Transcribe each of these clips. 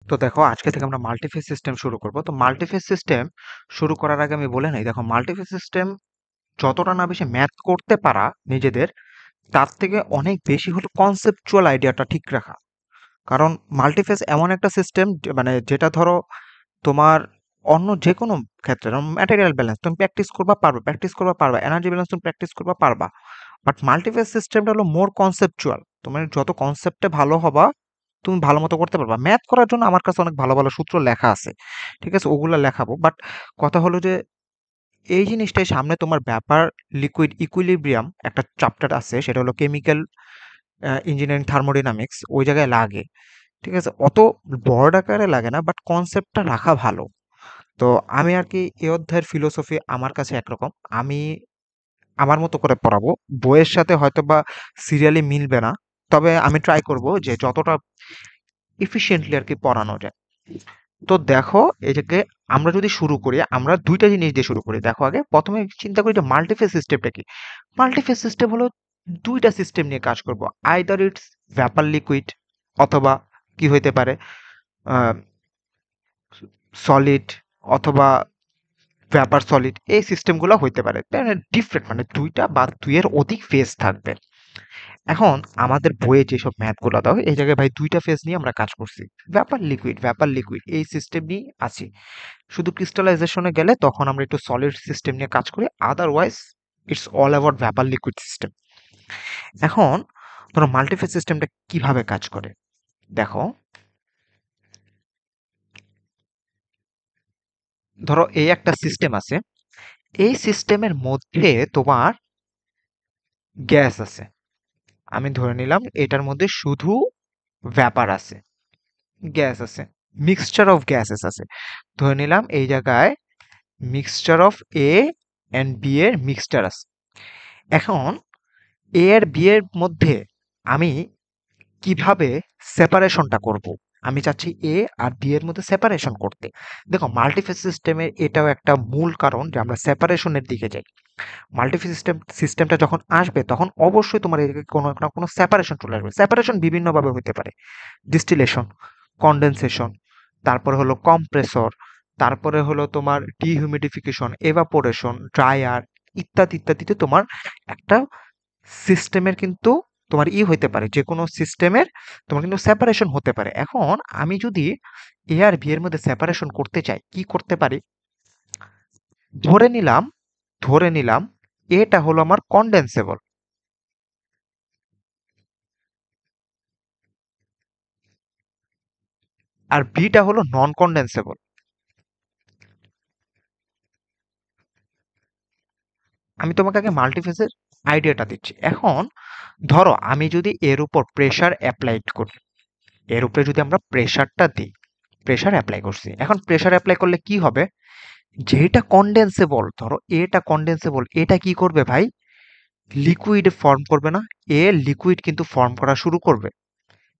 তো দেখো আজকে থেকে আমরা মাল্টিফেজ সিস্টেম শুরু করব। তো মাল্টিফেজ সিস্টেম শুরু করার আগে আমি বলে নাই, দেখো মাল্টিফেজ সিস্টেম যতটা না বেশি ম্যাথ করতে পারা নিজেদের, তার থেকে অনেক বেশি হলো কনসেপচুয়াল আইডিয়াটা ঠিক রাখা। কারণ মাল্টিফেজ এমন একটা সিস্টেম, মানে যেটা ধরো তোমার অন্য যে কোনো ক্ষেত্রে ম্যাটেরিয়াল ব্যালেন্স তুমি প্র্যাকটিস করবা পারবা, এনার্জি ব্যালেন্স তুমি প্র্যাকটিস করবা পারবা। বাট মাল্টিফেজ সিস্টেমটা হলো মোর কনসেপচুয়াল। তোমার যত কনসেপ্টে ভালো হবা তুমি ভালো মতো করতে পারবা। ম্যাথ করার জন্য আমার কাছে অনেক ভালো ভালো সূত্র লেখা আছে, ঠিক আছে, ওগুলা লেখাবো। বাট কথা হলো যে এই জিনিসটাই সামনে তোমার ব্যাপার লিকুইড ইকুইলিব্রিয়াম একটা চ্যাপ্টার আছে, সেটা হলো কেমিক্যাল ইঞ্জিনিয়ারিং থার্মোডাইনামিক্স, ওই জায়গায় লাগে। ঠিক আছে, অত বড় আকারে লাগে না, বাট কনসেপ্টটা রাখা ভালো। তো আমি আর কি এই অধ্যায়ের ফিলোসফি আমার কাছে একরকম, আমি আমার মতো করে পড়াবো। বইয়ের সাথে হয়তো বা সিরিয়ালি মিলবে না, তবে আমি ট্রাই করব যে যতটা এফিশিয়েন্টলি আর কি পড়ানো যায়। তো দেখো এটাকে আমরা যদি শুরু করি, আমরা দুইটা জিনিস দিয়ে শুরু করি। দেখো আগে প্রথমে চিন্তা করি যে মাল্টিফেজ সিস্টেমটা কি। মাল্টিফেজ সিস্টেম হলো দুইটা সিস্টেম নিয়ে কাজ করব, আইদার ইটস ভ্যাপার লিকুইড, অথবা কি হইতে পারে সলিড, অথবা ভ্যাপার সলিড, এই সিস্টেমগুলো হইতে পারে। ডিফারেন্ট, মানে দুইটা বা দুইয়ের অধিক ফেজ থাকবে। এখন আমাদের বইয়ে যেসব ম্যাথগুলো দাও, এই জায়গায় ভাই দুইটা ফেজ নিয়ে আমরা কাজ করছি। ব্যাপার লিকুইড এই সিস্টেম নিয়ে আছি। শুধু ক্রিস্টালাইজেশনে গেলে তখন আমরা একটু সলিড সিস্টেম নিয়ে কাজ করি, otherwise it's all about vapour liquid system. এখন ধরো মাল্টিফেজ সিস্টেমটা কিভাবে কাজ করে দেখো। ধরো এই একটা সিস্টেম আছে, এই সিস্টেমের মধ্যে তোমার গ্যাস আছে। আমি ধরে নিলাম এটার মধ্যে শুধু ভ্যাপার আছে, গ্যাস আছে, মিক্সচার অফ গ্যাসেস আছে। ধরে নিলাম এই জায়গায় mixture of A and B এর মিক্সচার আছে। এখন এ আর বি এর মধ্যে আমি কিভাবে সেপারেশনটা করব, আমি চাচ্ছি এ আর বি এর মধ্যে সেপারেশন করতে। দেখো মাল্টিফেজ সিস্টেমের এটাও একটা মূল কারণ যে আমরা সেপারেশনের দিকে যাই। মাল্টিফেজ সিস্টেমটা যখন আসবে তখন অবশ্যই তোমার এদিকে কোনো না কোনো সেপারেশন চলে আসবে। সেপারেশন বিভিন্নভাবে হতে পারে, ডিস্টিলেশন, কনডেনসেশন, তারপরে হলো কম্প্রেসর, তারপরে হলো তোমার ডিহিউমিডিফিকেশন, এভাপোরেশন, ড্রায়ার, ইত্যাদি ইত্যাদিতে তোমার একটা সিস্টেমের কিন্তু তোমার হইতে পারে, যে কোনো সিস্টেমের তোমার কিন্তু সেপারেশন হতে পারে। এখন আমি যদি এ আর বি এর মধ্যে সেপারেশন করতে চাই, কি করতে পারি? ধরে নিলাম ধরে নিলাম এটা হলো আমার কন্ডেন্সেবল, আর বিটা হলো নন কন্ডেন্সেবল। আমি তোমাকে আগে মাল্টিফেজের আইডিয়াটা দিচ্ছি। এখন ধরো আমি যদি এর উপর প্রেসার অ্যাপ্লাইড করি, এর উপরে যদি আমরা প্রেসারটা দিই, প্রেসার অ্যাপ্লাই করছি, এখন প্রেসার অ্যাপ্লাই করলে কি হবে? যেটা কন্ডেন্সেবল, ধরো এটা কন্ডেন্সেবল, এটা কি করবে ভাই? লিকুইড ফর্ম করবে না? এ লিকুইড কিন্তু ফর্ম করা শুরু করবে,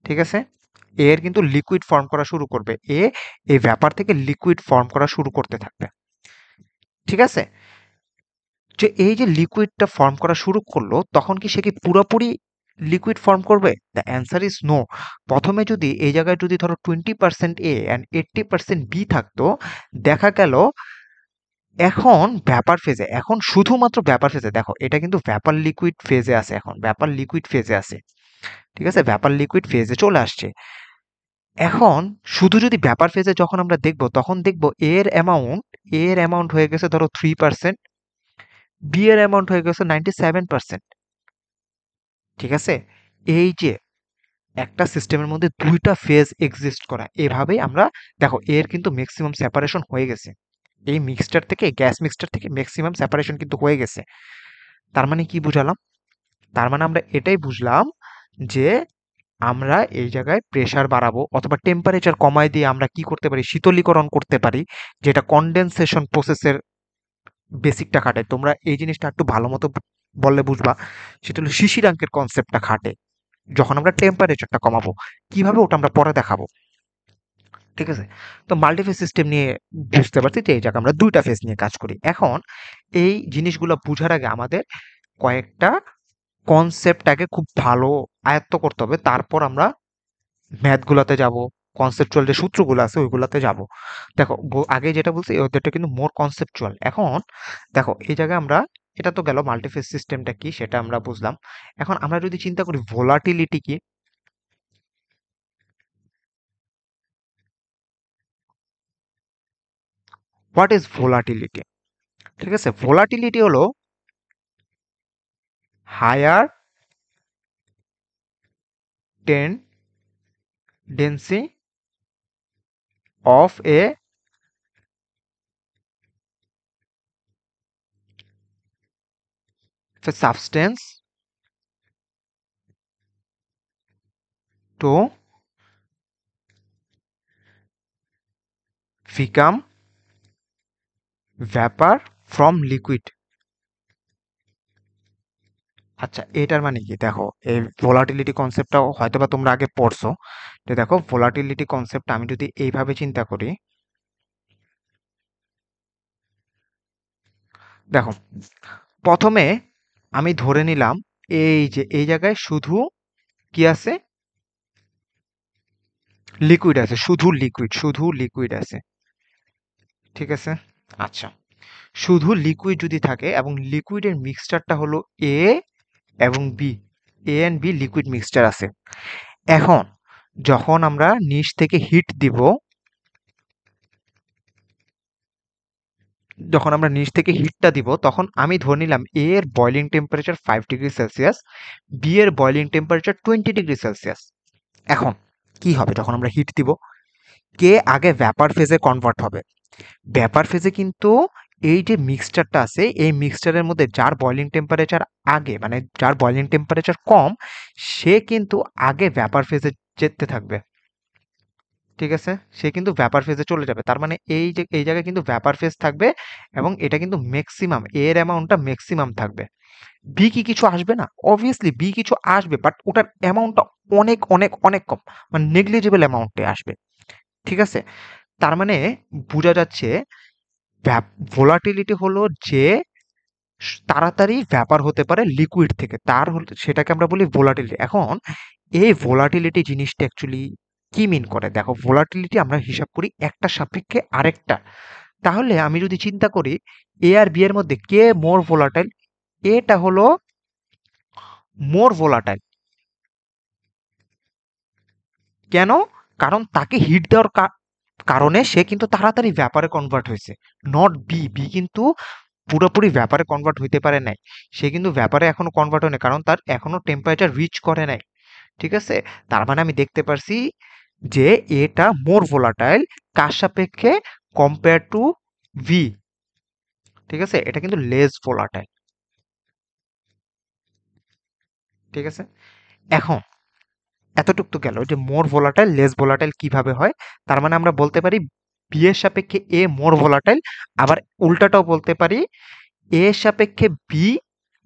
ঠিক আছে? এর কিন্তু লিকুইড ফর্ম করা শুরু করবে, এই ব্যাপার থেকে লিকুইড ফর্ম করা শুরু করতে থাকবে, ঠিক আছে? যে এই যে লিকুইডটা ফর্ম করা শুরু করলো, তখন কি সে কি পুরোপুরি লিকুইড ফর্ম করবে? The answer is no. প্রথমে যদি এই জায়গায় যদি ধরো 20% এ অ্যান্ড 80% বি থাকতো, দেখা গেল এখন ব্যাপার ফেজে, এখন শুধুমাত্র ব্যাপার ফেজে, দেখো এটা কিন্তু ব্যাপার লিকুইড ফেজে আছে, এখন ব্যাপার লিকুইড ফেজে আছে, ঠিক আছে, ব্যাপার লিকুইড ফেজে চলে আসছে। এখন শুধু যদি ব্যাপার ফেজে যখন আমরা দেখব, তখন দেখব এর অ্যামাউন্ট হয়ে গেছে ধরো 3%, বি এর অ্যামাউন্ট হয়ে গেছে 97%, ঠিক আছে? এই যে একটা সিস্টেমের মধ্যে দুইটা ফেজ এক্সিস্ট করা, এভাবেই আমরা দেখো এর কিন্তু ম্যাক্সিমাম সেপারেশন হয়ে গেছে, এই মিক্সচার থেকে, গ্যাস মিক্সচার থেকে ম্যাক্সিমাম সেপারেশন কিন্তু হয়ে গেছে। তার মানে কি বুঝালাম? তার মানে আমরা এটাই বুঝলাম যে আমরা এই জায়গায় প্রেসার বাড়াবো অথবা টেম্পারেচার কমায় দিয়ে আমরা কি করতে পারি? শীতলীকরণ করতে পারি, যেটা কনডেনসেশন প্রসেসের বেসিকটা খাটে। তোমরা এই জিনিসটা একটু ভালো মতো বললে বুঝবা, সেটা হলো শিশিরাঙ্কের কনসেপ্টটা খাটে যখন আমরা টেম্পারেচারটা কমাবো। কিভাবে? ওটা আমরা পরে দেখাবো, ঠিক আছে? তো মাল্টিফেজ সিস্টেম নিয়ে বুঝতে পারছি যে এই জায়গায় আমরা দুইটা ফেজ নিয়ে কাজ করি। এখন এই জিনিসগুলো বুঝার আগে আমাদের কয়েকটা কনসেপ্টটাকে খুব ভালো আয়ত্ত করতে হবে, তারপর আমরা ম্যাথগুলোতে যাব, কনসেপচুয়াল যে সূত্রগুলো আছে ওইগুলাতে যাব। দেখো আগে যেটা বলছি ওদেরটা কিন্তু মোর কনসেপচুয়াল। এখন দেখো এই জায়গায় আমরা, এটা তো গেল মাল্টিফেজ সিস্টেমটা কি সেটা আমরা বুঝলাম। এখন আমরা যদি চিন্তা করি ভোলাটিলিটি কি, হোয়াট ইজ ভোলাটিলিটি? ঠিক আছে, ভোলাটিলিটি হলো higher tendency of a substance to become vapor from liquid। আচ্ছা, এটার মানে কি? দেখো এই ভোলাটিলিটি কনসেপ্টটাও হয়তোবা তোমরা আগে পড়ছো। তো দেখো ভোলাটিলিটি কনসেপ্ট আমি যদি এইভাবে চিন্তা করি, দেখো প্রথমে আমি ধরে নিলাম এই যে এই জায়গায় শুধু কি আছে, লিকুইড আছে, শুধু লিকুইড আছে। ঠিক আছে, আচ্ছা, শুধু লিকুইড যদি থাকে এবং লিকুইডের মিক্সচারটা হলো এ এবং B, A and B liquid mixture আছে। এখন যখন আমরা নিচ থেকে হিট দিব, যখন আমরা নিচ থেকে হিটটা দিব তখন আমি ধরে নিলাম এ এর boiling temperature 5 degree Celsius, B এর বয়লিং টেম্পারেচার 20 ডিগ্রি সেলসিয়াস। এখন কি হবে যখন আমরা হিট দিব? কে আগে ভ্যাপার ফেজে কনভার্ট হবে। ভ্যাপার ফেজে কিন্তু এই যে মিক্সচারটা আছে এই মিক্সচারের মধ্যে যার বয়লিং টেম্পারেচার আগে, মানে যার বয়লিং টেম্পারেচার কম, সে কিন্তু আগে ভ্যাপার ফেজে যেতে থাকবে। ঠিক আছে, সে কিন্তু ভ্যাপার ফেজে চলে যাবে। তার মানে এই যে এই জায়গায় কিন্তু ভ্যাপার ফেজ থাকবে এবং এটা কিন্তু ম্যাক্সিমাম, এর অ্যামাউন্টটা ম্যাক্সিমাম থাকবে। বি কি কিছু আসবে না? অবভিয়াসলি বি কিছু আসবে, বাট ওটার অ্যামাউন্টটা অনেক অনেক অনেক কম, মানে নেগলিজিবল অ্যামাউন্টে আসবে। ঠিক আছে, তার মানে বোঝা যাচ্ছে ভোলাটিলিটি হলো যে তাড়াতাড়ি ভ্যাপার হতে পারে লিকুইড থেকে, সেটাকে আমরা বলি ভোলাটিলিটি। এখন এই ভোলাটিলিটি জিনিসটা অ্যাকচুয়ালি কি মিন করে? দেখো ভোলাটিলিটি আমরা হিসাব করি একটা সাপেক্ষে আরেকটা। তাহলে আমি যদি চিন্তা করি এ আর বি এর মধ্যে কে মোর ভোলাটাইল, এটা হলো মোর ভোলাটাইল। কেন? কারণ তাকে হিট দেওয়ার কারণে সে কিন্তু তাড়াতাড়ি ভ্যাপারে কনভার্ট হয়েছে। নট বি, বি কিন্তু পুরোপুরি ভ্যাপারে কনভার্ট হইতে পারে নাই। সে কিন্তু ভ্যাপারে এখনো কনভার্ট হয় নাই, কারণ তার এখনো টেম্পারেচার রিচ করে নাই। ঠিক আছে, তার মানে আমি দেখতে পারছি যে এটা মোর ভোলাটাইল কার সাপেক্ষে? Compare to V. ঠিক আছে, এটা কিন্তু লেস ভোলাটাইল। ঠিক আছে, এখন এতটুক তো গেল যে মোর ভোলাটাইল লেস ভোলাটাইল কিভাবে হয়। তার মানে আমরা বলতে পারি বি এর সাপেক্ষে এ মোর ভোলাটাইল, আবার উল্টাটাও বলতে পারি এ এর সাপেক্ষে বি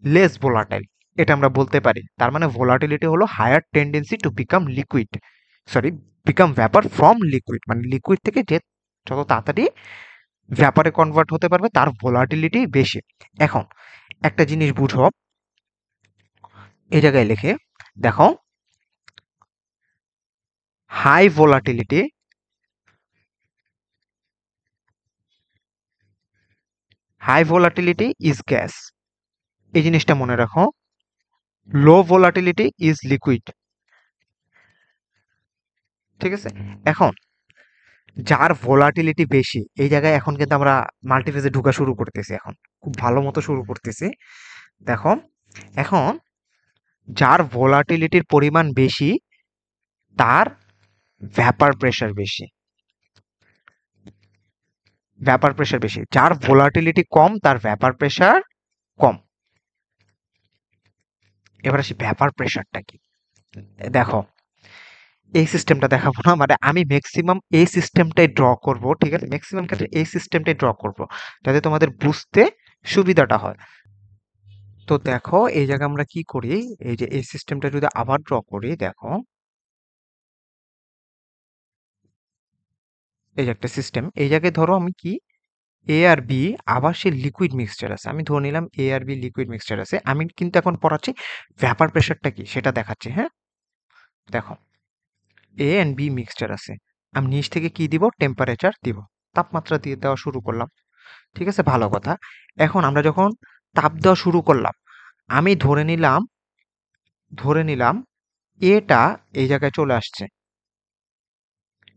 লেস ভোলাটাইল। এটা আমরা বলতে পারি। তার মানে ভোলাটিলিটি হলো higher tendency to become liquid, sorry, become vapour from liquid, মানে লিকুইড থেকে যে যত তাড়াতাড়ি ভ্যাপারে কনভার্ট হতে পারবে তার ভোলাটিলিটি বেশি। এখন একটা জিনিস বুঝো, এই জায়গায় লিখে দেখো, high volatility, high volatility is gas, এই জিনিসটা মনে রাখো। Low volatility is liquid. ঠিক আছে, এখন যার ভোলাটিলিটি বেশি, এই জায়গায় এখন কিন্তু আমরা মাল্টিফেজে ঢোকা শুরু করতেছি, এখন খুব ভালো মতো শুরু করতেছি। দেখো এখন যার ভোলাটিলিটির পরিমাণ বেশি তার ভ্যাপার প্রেশার বেশি, ভ্যাপার প্রেশার বেশি। যার ভোলাটিলিটি কম তার ভ্যাপার প্রেশার কম। এবার আসি ভ্যাপার প্রেশারটা কি। দেখো এই সিস্টেমটা দেখাবো না, মানে আমি ম্যাক্সিমাম এই সিস্টেমটাই ড্র করব। ঠিক আছে, ম্যাক্সিমাম ক্ষেত্রে এই সিস্টেমটাই ড্র করব যাতে তোমাদের বুঝতে সুবিধাটা হয়। তো দেখো এই জায়গায় আমরা কি করি, এই যে এই সিস্টেমটা যদি আবার ড্র করি, দেখো এই যে একটা সিস্টেম, এই জায়গায় ধরো আমি কি এ আর বি, আবার সে লিকুইড মিক্সচার আছে, আমি ধরে নিলাম এ আর বি লিকুইড মিক্সচার আছে। আমি কিন্তু এখন পড়াচ্ছি ভ্যাপার প্রেশারটা কি সেটা দেখাচ্ছি। হ্যাঁ, দেখো এ এন্ড বি মিক্সচার আছে, আমি নিচ থেকে কি দিব, টেম্পারেচার দিব, তাপমাত্রা দিয়ে দেওয়া শুরু করলাম। ঠিক আছে, ভালো কথা। এখন আমরা যখন তাপ দেওয়া শুরু করলাম, আমি ধরে নিলাম এটা এই জায়গায় চলে আসছে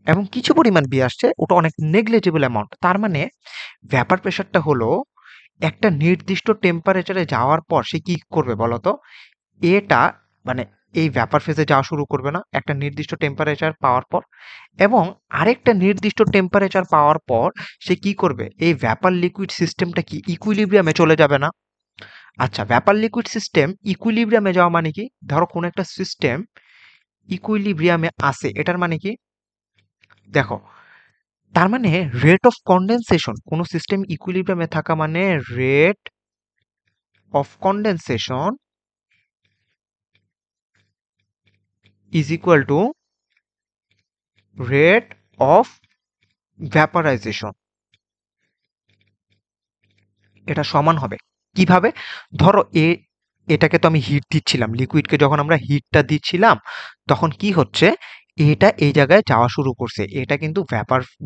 এবং কিছু পরিমাণ বি আসছে, ওটা অনেক নেগলিজিবল অ্যামাউন্ট। তার মানে ভ্যাপার প্রেশারটা হলো একটা নির্দিষ্ট টেম্পারেচারে যাওয়ার পর সে কি করবে বলতো, এটা মানে এই ভ্যাপার ফেজে যাওয়া শুরু করবে না একটা নির্দিষ্ট টেম্পারেচার পাওয়ার পর, এবং আরেকটা নির্দিষ্ট টেম্পারেচার পাওয়ার পর সে কি করবে, এই ভ্যাপার লিকুইড সিস্টেমটা কি ইকুইলিব্রিয়ামে চলে যাবে না? আচ্ছা, ভ্যাপার লিকুইড সিস্টেম ইকুইলিব্রিয়ামে যাওয়া মানে কি, ধরো কোনো একটা সিস্টেম ইকুইলিব্রিয়ামে আছে, এটার মানে কি দেখো, তার মানে রেট অফ কন্ডেনসেশন, কোনো সিস্টেম ইকুইলিব্রিয়ামে থাকা মানে rate of condensation is equal to rate of vaporisation. এটা সমান হবে কিভাবে, ধরো এটাকে তো আমি হিট দিচ্ছিলাম, লিকুইডকে যখন আমরা হিটটা দিচ্ছিলাম তখন কি হচ্ছে, এটা এই জায়গায় যাওয়া শুরু করছে, এটা কিন্তু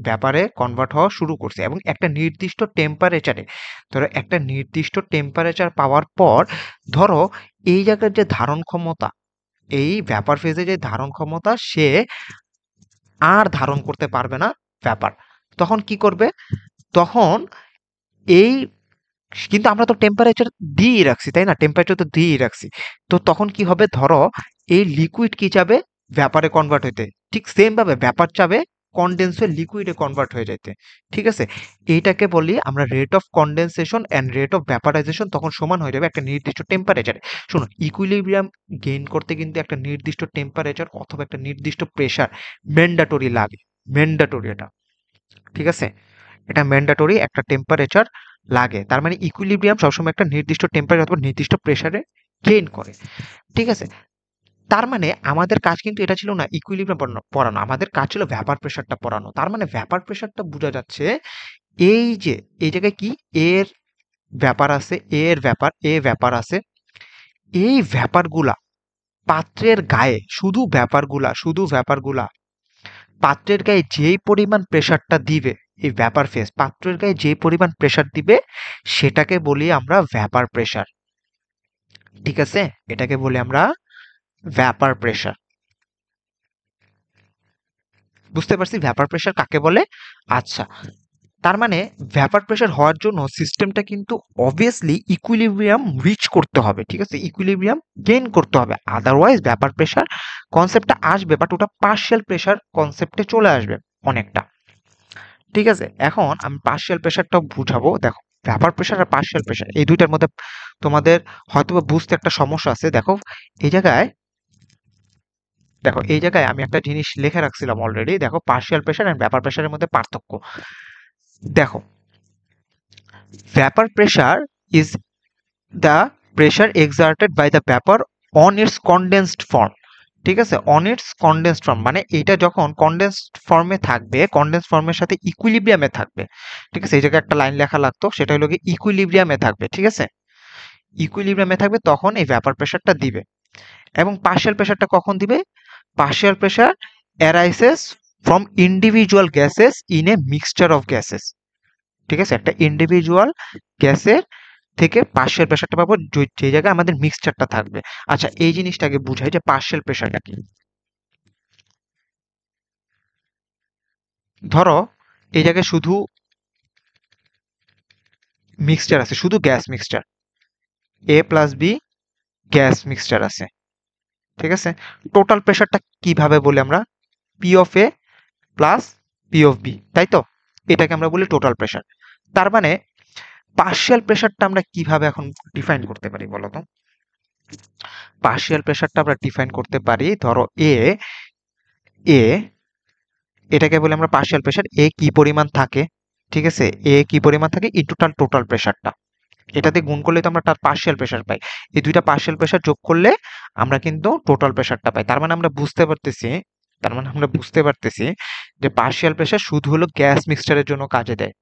ব্যাপারে কনভার্ট হওয়া শুরু করছে এবং একটা নির্দিষ্ট টেম্পারেচারে, ধরো একটা নির্দিষ্ট টেম্পারেচার পাওয়ার পর, ধরো এই জায়গার যে ধারণ ক্ষমতা, এই ভ্যাপার ফেজে যে ধারণ ক্ষমতা সে আর ধারণ করতে পারবে না ব্যাপার, তখন কি করবে, তখন এই, কিন্তু আমরা তো টেম্পারেচার দিয়েই রাখছি তাই না, টেম্পারেচার তো দিয়েই রাখছি, তো তখন কি হবে, ধরো এই লিকুইড কি যাবে ব্যাপারে কনভার্ট হইতে, ঠিক সেম ভাবে ব্যাপার চাবে কনডেন্স হয়ে লিকুইডে কনভার্ট হয়ে যেতে। ঠিক আছে, এইটাকে বলি আমরা rate of condensation and rate of vaporisation, তখন সমান হয়ে যাবে একটা নির্দিষ্ট টেম্পারেচারে। শোনো, ইকুইলিব্রিয়াম গেইন করতে কিন্তু একটা নির্দিষ্ট টেম্পারেচার অথবা একটা নির্দিষ্ট প্রেশার ম্যান্ডাটরি লাগে, ম্যান্ডাটরি এটা। ঠিক আছে, এটা ম্যান্ডাটরি একটা টেম্পারেচার লাগে, তার মানে ইকুইলিব্রিয়াম সবসময় একটা নির্দিষ্ট টেম্পারেচার অথবা নির্দিষ্ট প্রেসারে গেইন করে। ঠিক আছে, তার মানে আমাদের কাজ কিন্তু এটা ছিল না ইকুইলিব্রিয়াম পড়ানো, আমাদের কাজ ছিল ভ্যাপার প্রেসারটা পড়ানো। তার মানে ভ্যাপার প্রেসারটা বোঝা যাচ্ছে এই যে এই জায়গায় কি এর ব্যাপার আছে, এ ব্যাপার আছে, এই ব্যাপারগুলা পাত্রের গায়ে, শুধু ব্যাপারগুলা পাত্রের গায়ে যেই পরিমাণ প্রেসারটা দিবে, এই ভ্যাপার ফেজ পাত্রের গায়ে যে পরিমাণ প্রেসার দিবে সেটাকে বলি আমরা ভ্যাপার প্রেসার। ঠিক আছে, এটাকে বলি আমরা ভ্যাপার প্রেসার। বুঝতে পারছি ভ্যাপার প্রেসার কাকে বলে। আচ্ছা, তার মানে ভ্যাপার প্রেসার হওয়ার জন্য সিস্টেমটা কিন্তু অবভিয়াসলি ইকুইলিব্রিয়াম রিচ করতে হবে। ঠিক আছে, ইকুইলিব্রিয়াম গেইন করতে হবে, আদারওয়াইজ ভ্যাপার প্রেসার কনসেপ্টটা আসবে বাট ওটা পার্শিয়াল প্রেসার কনসেপ্টে চলে আসবে অনেকটা। ঠিক আছে, এখন আমি পার্শিয়াল প্রেসারটাও বুঝাবো। দেখো, ভ্যাপার প্রেসার আর পার্শিয়াল প্রেসার এই দুইটার মধ্যে তোমাদের হয়তো বুঝতে একটা সমস্যা আছে। দেখো এই জায়গায়, আমি একটা জিনিস লিখে রাখছিলাম অলরেডি। দেখো, পার্শিয়াল প্রেসার এন্ড ভ্যাপার প্রেসারের মধ্যে পার্থক্য দেখো। Vapour pressure is the pressure exerted by the vapour on its condensed form. ঠিক আছে, অন ইটস কনডেন্সড ফর্ম মানে এটা যখন কনডেন্সড ফর্মে থাকবে, কনডেন্সড ফর্মের সাথে ইকুইলিব্রিয়ামে থাকবে। ঠিক আছে, এই জায়গায় একটা লাইন লেখা লাগতো, সেটা হলো কি ইকুইলিব্রিয়ামে থাকবে। ঠিক আছে, ইকুইলিব্রিয়ামে থাকবে তখন এই ভ্যাপার প্রেসারটা দিবে। এবং পার্শিয়াল প্রেসারটা কখন দিবে, partial pressure arises from individual gases in a mixture of gases. ঠিক আছে, একটা ইন্ডিভিজুয়াল গ্যাসের থেকে পার্শিয়াল প্রেসারটা পাবো যে জায়গায় আমাদের মিক্সচারটা থাকবে। আচ্ছা, এই জিনিসটাকে বুঝাই যে পার্শিয়াল প্রেসারটা কি। ধরো এই জায়গায় শুধু মিক্সচার আছে, শুধু gas mixture, A plus B gas mixture আছে। ঠিক আছে, টোটাল প্রেসারটা কিভাবে বলি আমরা, P of A plus P of B, তাই তো, এটাকে আমরা বলি টোটাল প্রেসার। তার মানে পার্শিয়াল প্রেসারটা আমরা কিভাবে এখন ডিফাইন করতে পারি বলো তো। পার্শিয়াল প্রেসারটা আমরা ডিফাইন করতে পারি, ধরো এ এ এটাকে বলে আমরা পার্শিয়াল প্রেসার, এ কি পরিমাণ থাকে। ঠিক আছে, এ কি পরিমাণ থাকে ইনটু তার টোটাল প্রেসারটা, এটাতে গুণ করলে তো আমরা তার পার্শিয়াল প্রেসার পাই। এই দুইটা পার্শিয়াল প্রেসার যোগ করলে আমরা কিন্তু টোটাল প্রেসারটা পাই। তার মানে আমরা বুঝতে পারতেছি যে পার্শিয়াল প্রেসার শুধু হলো গ্যাস মিক্সচারের জন্য কাজে দেয়,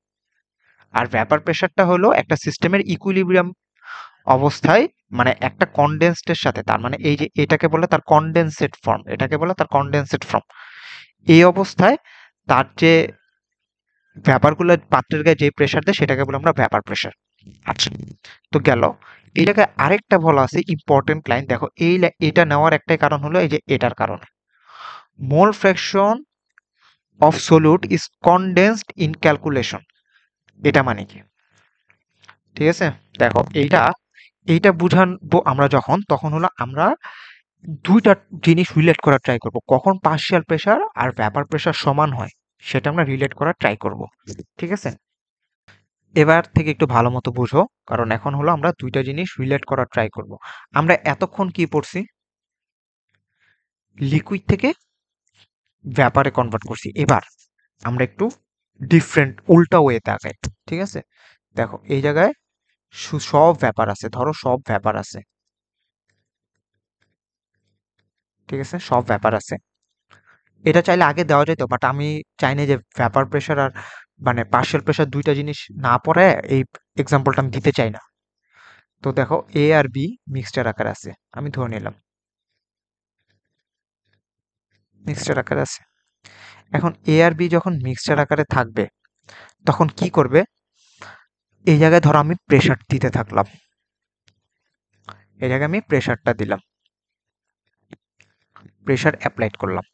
আর ভ্যাপার প্রেসারটা হলো একটা সিস্টেমের ইকুইলিব্রিয়াম অবস্থায়, মানে একটা কনডেন্সডের সাথে, তার মানে এই যে এটাকে বলে তার কনডেন্সেট ফর্ম, এই অবস্থায় তার যে ভ্যাপারগুলো পাত্রের গায়ে যে প্রেসার দেয় সেটাকে বলে আমরা ভ্যাপার প্রেসার। আচ্ছা, তো গেল। এই জায়গায় আরেকটা বলা আছে ইম্পর্টেন্ট লাইন, দেখো এটা নেওয়ার একটাই কারণ হলো এই যে এটার কারণে, মোল fraction of solute is condensed in calculation. এটা মানে কি? ঠিক আছে, দেখো এইটা এইটা বুঝাবো আমরা যখন, তখন হলো আমরা দুইটা জিনিস রিলেট করার ট্রাই করব, কখন পার্শিয়াল প্রেসার আর ভ্যাপার প্রেসার সমান হয় সেটা আমরা রিলেট করার ট্রাই করব। ঠিক আছে, এবার থেকে একটু ভালো মতো বুঝো, কারণ এখন হলো আমরা দুইটা জিনিস রিলেট করার ট্রাই করব। আমরা এতক্ষণ কি পড়ছি? লিকুইড থেকে ভ্যাপারে কনভার্ট করছি। এবার আমরা একটু ডিফারেন্ট উল্টা ওয়েতে আগাই। ঠিক আছে, দেখো এই জায়গায় সব ভ্যাপার আছে, ধরো সব ভ্যাপার আছে। ঠিক আছে, সব ভ্যাপার আছে। এটা চাইলে আগে দেওয়া যেত, বাট আমি চাই না যে ভ্যাপার প্রেসার আর মানে পার্শিয়াল প্রেসার দুইটা জিনিস না পড়ে এই এক্সাম্পলটা আমি দিতে চাই না। তো দেখো এ আর বি মিক্সচার আকার আছে, আমি ধরে নিলাম মিক্সচার আকারে আছে। এখন এ আর বি যখন মিক্সচার আকারে থাকবে তখন কি করবে? এই জায়গায় ধরো আমি প্রেসার দিতে থাকলাম, এই জায়গায় আমি প্রেসারটা দিলাম, প্রেসার অ্যাপ্লাইড করলাম।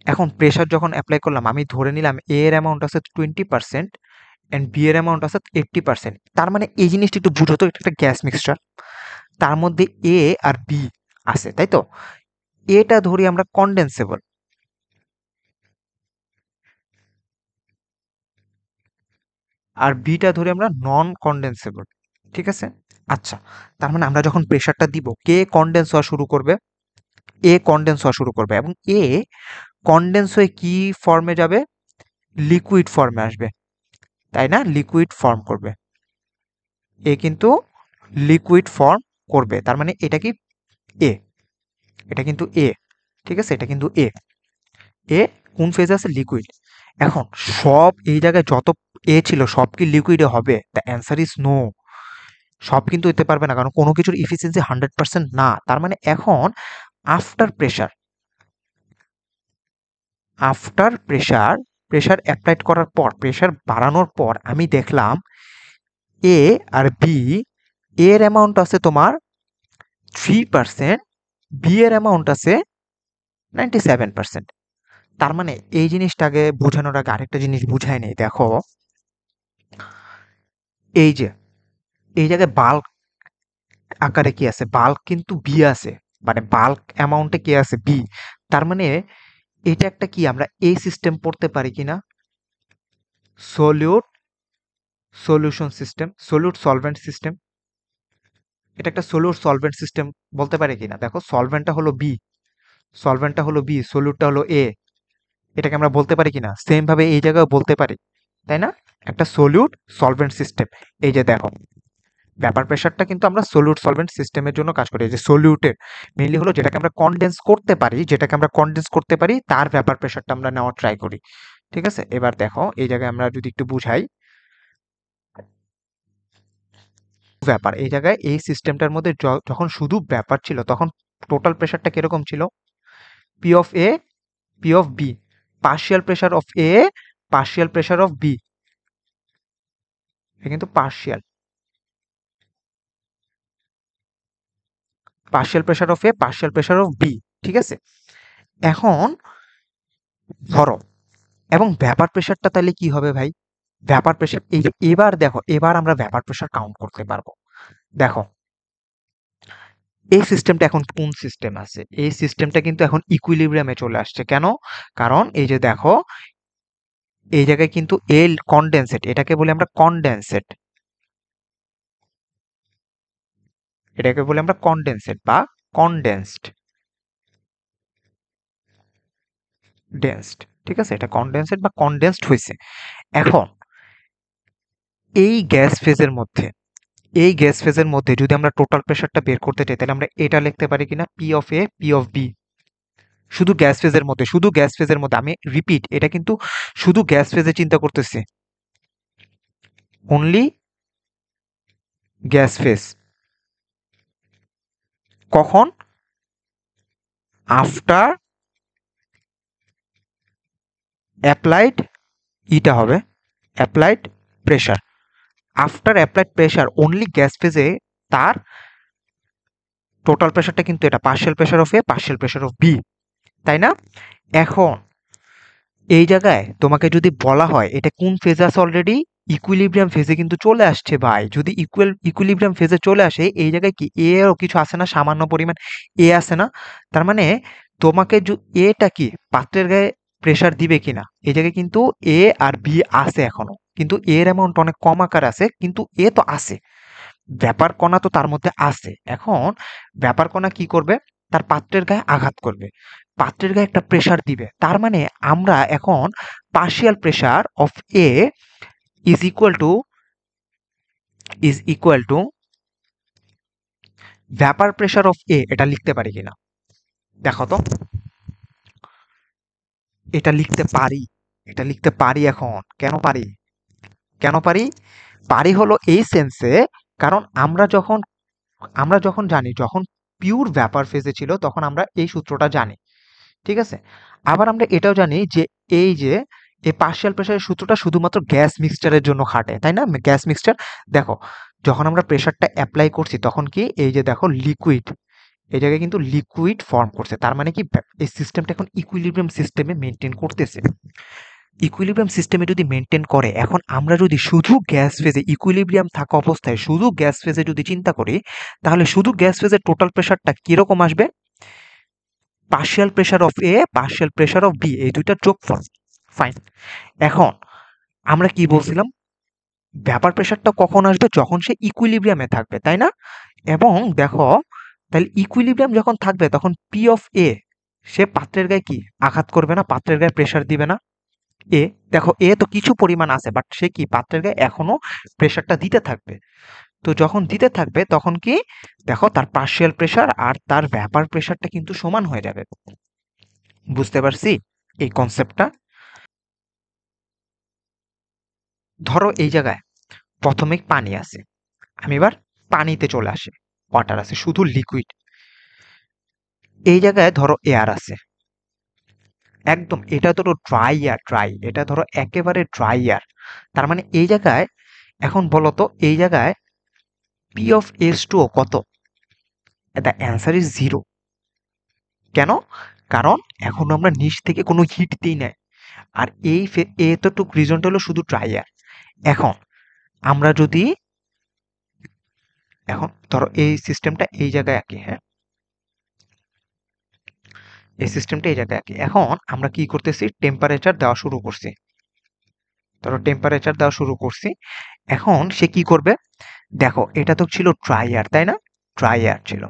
এখন প্রেসার যখন অ্যাপ্লাই করলাম, আমি ধরে নিলাম এ এর অ্যামাউন্ট আছে 20% অ্যান্ড বি এর অ্যামাউন্ট আছে 80%। তার মানে এই জিনিসটা একটু বুঝো তো, এটা একটা গ্যাস মিক্সচার, তার মধ্যে এ আর বি আছে, তাই তো? এটা ধরি আমরা কনডেন্সেবল, আর বিটা ধরি আমরা নন কনডেন্সেবল। ঠিক আছে, আচ্ছা, তার মানে আমরা যখন প্রেসারটা দিব, কে কনডেন্স হওয়া শুরু করবে? এ কনডেন্স হওয়া শুরু করবে, এবং এ কনডেন্স হয়ে কি ফর্মে যাবে? লিকুইড ফর্মে আসবে, তাই না? লিকুইড ফর্ম করবে, এ কিন্তু লিকুইড ফর্ম করবে। তার মানে এটা কি? এ, এটা কিন্তু এ। ঠিক আছে, এটা কিন্তু এ। এ কোন ফেজে আছে? লিকুইড। এখন সব এই জায়গায় যত এ ছিল সব কি লিকুইডে হবে? The answer is no. সব কিন্তু হতে পারবে না, কারণ কোনো কিছুর ইফিসিয়েন্সি 100% না। তার মানে এখন after pressure, after pressure, pressure applied করার পর, প্রেসার বাড়ানোর পর আমি দেখলাম এ আর বি, এর অ্যামাউন্ট আছে তোমার 3%, বি এর অ্যামাউন্ট আছে 97%। তার মানে এই জিনিসটাকে বোঝানোর আগে আরেকটা জিনিস বুঝাই নেই। দেখো এই যে এই জায়গায় বাল্ক আকারে কি আছে? বাল্ক কিন্তু বি আছে, মানে বাল্ক অ্যামাউন্টে কি আছে? বি। তার মানে এটা একটা কি, আমরা এই সিস্টেম পড়তে পারি কিনা? Solute solution system, solute solvent system. এটা একটা সলিউট সলভেন্ট সিস্টেম বলতে পারি কিনা? দেখো সলভেন্টটা হলো বি, সলভেন্টটা হলো বি, সলিউটটা হলো এ। এটাকে আমরা বলতে পারি কিনা? সেম ভাবে এই জায়গায় বলতে পারি, তাই না? একটা সলিউট সলভেন্ট সিস্টেম। এই যে দেখো ভ্যাপার প্রেসারটা কিন্তু আমরা সলিউট সলভেন্ট সিস্টেমের জন্য কাজ করি। এই যে সলিউটের মেইনলি হলো যেটাকে আমরা কনডেন্স করতে পারি, যেটাকে আমরা কনডেন্স করতে পারি তার ভ্যাপার প্রেসারটা আমরা নেওয়ার ট্রাই করি। ঠিক আছে, এবার দেখো এই জায়গায় আমরা যদি একটু বুঝাই, ব্যাপার এই জায়গায় এই সিস্টেমটার মধ্যে যখন শুধু ব্যাপার ছিল তখন টোটাল প্রেসারটা কিরকম ছিল? P of A, P of B, partial pressure of A, partial pressure of B. এটা কিন্তু partial, partial pressure of A, partial pressure of B. ঠিক আছে, এখন ধরো, এবং ভ্যাপার প্রেসারটা তাহলে কি হবে ভাই? ভ্যাপার প্রেসার এই যে এবার দেখো, এবার আমরা ভ্যাপার প্রেসার কাউন্ট করতে পারবো। দেখো এই সিস্টেমটা এখন কোন সিস্টেম আছে? এই সিস্টেমটা কিন্তু এখন ইকুইলিব্রিয়ামে চলে আসছে। কেন? কারণ এই যে দেখো এই জায়গায় কিন্তু এল কনডেনসেট, এটাকে বলি আমরা কনডেনসেট, এটাকে বলি আমরা কনডেনসেট বা কনডেন্সড, ডেন্সড। ঠিক আছে, এটা কনডেনসেট বা কনডেন্সড হয়েছে। এখন এই গ্যাস ফেজের মধ্যে, এই গ্যাস ফেজের মধ্যে যদি আমরা টোটাল প্রেসারটা বের করতে চাই তাহলে আমরা এটা লিখতে পারি কিনা? P of A, P of B. শুধু গ্যাস ফেজের মধ্যে, শুধু গ্যাস ফেজের মধ্যে, আমি রিপিট, এটা কিন্তু শুধু গ্যাস ফেজে চিন্তা করতেছি, অনলি গ্যাস ফেজ। কখন? আফটার অ্যাপ্লাইড ইটা হবে applied pressure. After applied pressure only gas ফেজে তার টোটাল প্রেশারটা কিন্তু এটা partial pressure of A partial pressure of B, তাই না? এখন এই জায়গায় তোমাকে যদি বলা হয় এটা কোন ফেজে আছে, অলরেডি ইকুইলিব্রিয়াম ফেজে কিন্তু চলে আসছে ভাই। যদি ইকুইলিব্রিয়াম ফেজে চলে আসে এই জায়গায় কি এ এরও কিছু আছে না, সামান্য পরিমাণ এ আছে না, তার মানে তোমাকে এটা কি পাত্রের গায়ে প্রেসার দিবে কিনা, এই জায়গায় কিন্তু এ আর বি আছে এখনো, কিন্তু এর অ্যামাউন্ট অনেক কম আকার আছে, কিন্তু এ তো আছে, ব্যাপার কণা তো তার মধ্যে আছে। এখন ব্যাপার কণা কি করবে, তার পাত্রের গায়ে আঘাত করবে, পাত্রের গায়ে একটা প্রেসার দিবে, তার মানে আমরা এখন partial pressure of A is equal to vapour pressure of A, এটা লিখতে পারি কিনা দেখো তো। এটা লিখতে পারি, এটা লিখতে পারি। এখন কেন পারি পারি হলো এই সেন্সে, কারণ আমরা যখন জানি, যখন পিওর ভ্যাপার ফেজে ছিল তখন আমরা এই সূত্রটা জানি, ঠিক আছে? আবার আমরা এটাও জানি যে এই যে এই পার্শিয়াল প্রেসারের সূত্রটা শুধুমাত্র গ্যাস মিক্সচারের জন্য খাটে, তাই না? গ্যাস মিক্সচার দেখো, যখন আমরা প্রেসারটা অ্যাপ্লাই করছি তখন কি এই যে দেখো লিকুইড, এই জায়গায় কিন্তু লিকুইড ফর্ম করছে, তার মানে কি এই সিস্টেমটা এখন ইকুইলিব্রিয়াম সিস্টেমে মেনটেন করতেছে। ইকুইলিব্রিয়াম সিস্টেমে যদি মেনটেন করে, এখন আমরা যদি শুধু গ্যাস ফেজে ইকুইলিব্রিয়াম থাকা অবস্থায় শুধু গ্যাস ফেজে যদি চিন্তা করি, তাহলে শুধু গ্যাস ফেজের টোটাল প্রেসারটা কিরকম আসবে, partial pressure of A partial pressure of B, এই দুইটার যোগফল। ফাইন। এখন আমরা কি বলছিলাম, ভ্যাপার প্রেসারটা কখন আসবে, যখন সে ইকুইলিব্রিয়ামে থাকবে, তাই না? এবং দেখো, তাহলে ইকুইলিব্রিয়াম যখন থাকবে তখন পি অফ এ, সে পাত্রের গায়ে কি আঘাত করবে না, পাত্রের গায়ে প্রেসার দিবে না। এ দেখো, এ তো কিছু পরিমাণ আছে, বাট সে কি পাত্রের গায়ে এখনো প্রেসারটা দিতে থাকবে। তো যখন দিতে থাকবে তখন কি দেখো, তার পার্শিয়াল প্রেসার আর তার ভ্যাপার প্রেসারটা কিন্তু সমান হয়ে যাবে। বুঝতে পারছি এই কনসেপ্টটা? ধরো এই জায়গায় প্রথমে পানি আছে, আমি এবার পানিতে চলে আসে, ওয়াটার আছে, শুধু লিকুইড। এই জায়গায় ধরো এয়ার আছে, একদম এটা ধরো ড্রাই এয়ার, এটা ধরো একেবারে ড্রাই এয়ার। তার মানে এই জায়গায় এখন বলো তো, এই জায়গায় পি অফ এস টু কত? The answer is 0। কেন? কারণ এখন আমরা নিচ থেকে কোনো হিট দিই নাই, আর এই এতটুকু রিজনটা হলো শুধু ড্রাই এয়ার। এখন আমরা যদি এখন ধরো এই সিস্টেমটা এই জায়গায় আঁকি, হ্যাঁ, এই সিস্টেমটা এই জায়গায় আঁকি। এখন আমরা কি করতেছি, টেম্পারেচার দেওয়া শুরু করছি, ধরো টেম্পারেচার দেওয়া শুরু করছি। এখন সে কি করবে, দেখো এটা তো ছিল ড্রাই এয়ার, তাই না? ড্রাই এয়ার ছিল,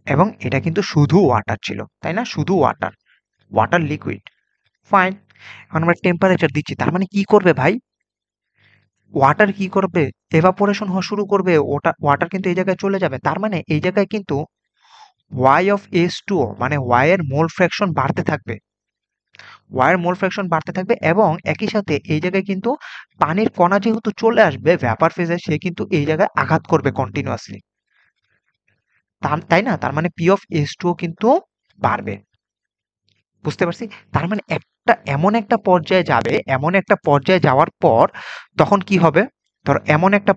এবং এটা কিন্তু শুধু ওয়াটার ছিল, তাই না? শুধু ওয়াটার, ওয়াটার লিকুইড। ফাইন। এখন আমরা টেম্পারেচার দিচ্ছি, তার মানে কি করবে ভাই, ওয়াটার কি করবে, এভাপোরেশন হওয়া শুরু করবে, ওয়াটার কিন্তু এই জায়গায় চলে যাবে, তার মানে এই জায়গায় কিন্তু ওয়াই অফ এস টু, মানে ওয়াই এর মোল ফ্র্যাকশন বাড়তে থাকবে, ওয়াই এর মোল ফ্র্যাকশন বাড়তে থাকবে, এবং একই সাথে এই জায়গায় কিন্তু পানির কণা যেহেতু চলে আসবে ভ্যাপার ফেজে, সে কিন্তু এই জায়গায় আঘাত করবে কন্টিনিউয়াসলি, তাই না? তার মানে পি অফ এস টু কিন্তু বাড়বে। বুঝতে পারছি? তার মানে এমন একটা পর্যায়ে যাবে, এমন একটা পর্যায়ে যাওয়ার পর তখন কি হবে, ধরো এমন একটা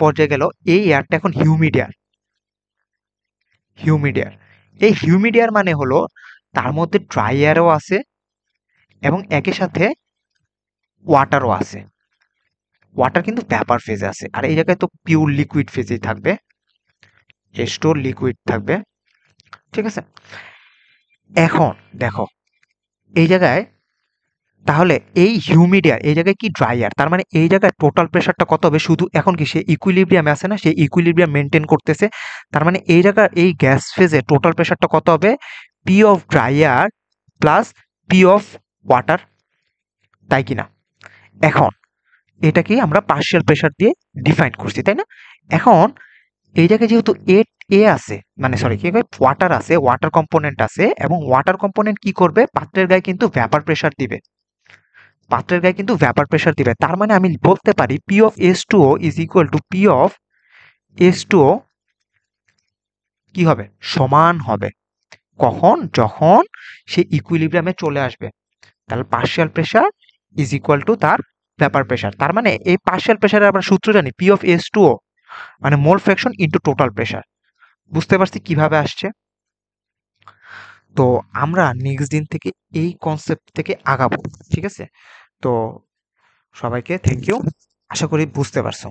পর্যায়ে গেল, এই এয়ারটা এখন হিউমিড এয়ার। এই হিউমিড এয়ার মানে হলো তার মধ্যে ড্রাই এয়ারও আছে এবং একই সাথে ওয়াটারও আছে। ওয়াটার কিন্তু ভ্যাপার ফেজে আছে, আর এই জায়গায় তো পিওর লিকুইড ফেজেই থাকবে, স্টোর লিকুইড থাকবে, ঠিক আছে? এখন দেখো এই জায়গায়, তাহলে এই হিউমিড এয়ার এই জায়গায় কি ড্রাই এয়ার, তার মানে এই জায়গায় টোটাল প্রেশারটা কত হবে, শুধু এখন কি সে ইকুইলিব্রিয়ামে আছে না, সে ইকুইলিব্রিয়াম মেনটেন করতেছে, তার মানে এই জায়গায় এই গ্যাস ফেজে টোটাল প্রেশারটা কত হবে, P of dry air plus P of water, তাই কিনা? এখন এটাকে আমরা পার্শিয়াল প্রেশার দিয়ে ডিফাইন করছি, তাই না? এখন এই জায়গায় যেহেতু এ আছে, মানে সরি কি ওয়াটার আছে, ওয়াটার কম্পোনেন্ট আছে, এবং ওয়াটার কম্পোনেন্ট কি করবে, পাত্রের গায়ে কিন্তু ভ্যাপার প্রেশার দিবে, তার মানে আমি বলতে পারি P of S two O is equal to P of S two O কি হবে, সমান হবে কখন? যখন সে ইকুইলিব্রিয়ামে চলে আসবে। তাহলে partial pressure is equal two তার ভেপার প্রেশার। তার মানে এই পার্শিয়াল প্রেশারের আমরা সূত্র জানি পি অফ এস টু ও, মানে মোল ফ্র্যাকশন ইন্টু টোটাল প্রেশার। বুঝতে পারছি কিভাবে আসছে? তো আমরা নেক্সট দিন থেকে এই কনসেপ্ট থেকে আগাবো। ঠিক আছে? তো সবাইকে থ্যাংক ইউ। আশা করি বুঝতে পারছো।